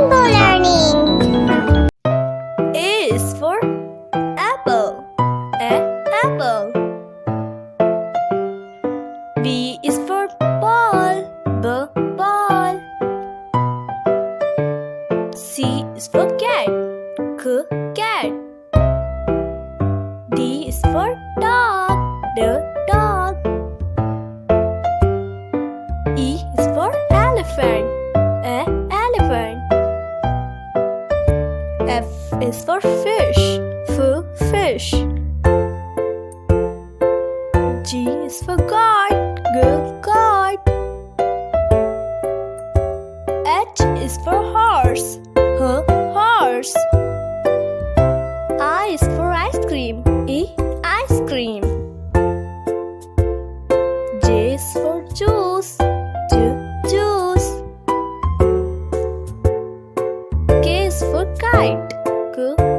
Rainbow Learning. A is for apple. Apple. B is for ball. Ball. C is for cat. Cat. D is for dog. Dog. E is for elephant. Elephant. F is for fish. Fish. G is for goat. Goat. H is for horse. Horse. I is for ice cream. Ice cream. J is for juice. Juice. K is for kite.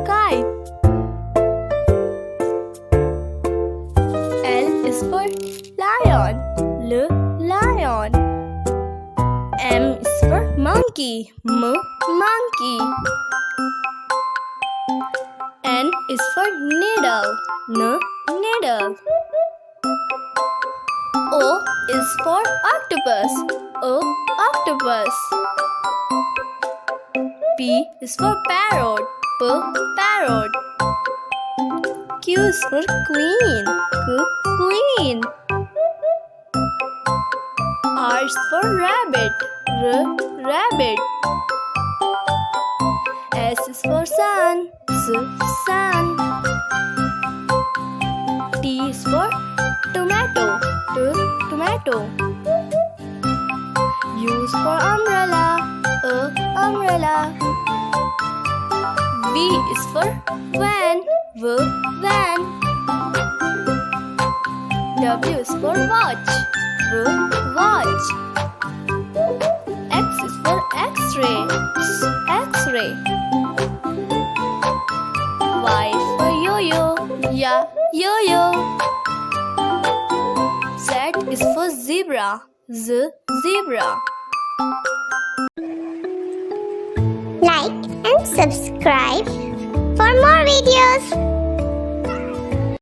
Kite. L is for lion. Lion. M is for monkey. Monkey. N is for needle. Needle. O is for octopus. Octopus. P is for parrot. Parrot. Q is for queen. Queen. R is for rabbit. Rabbit. S is for sun. Sun. T is for tomato. Tomato. U is for umbrella. Umbrella. V is for van. Van. W is for watch. Watch. X is for X-ray. X-ray. Y is for yo-yo. Yo-yo. Z is for zebra. Zebra. Like and subscribe for more videos.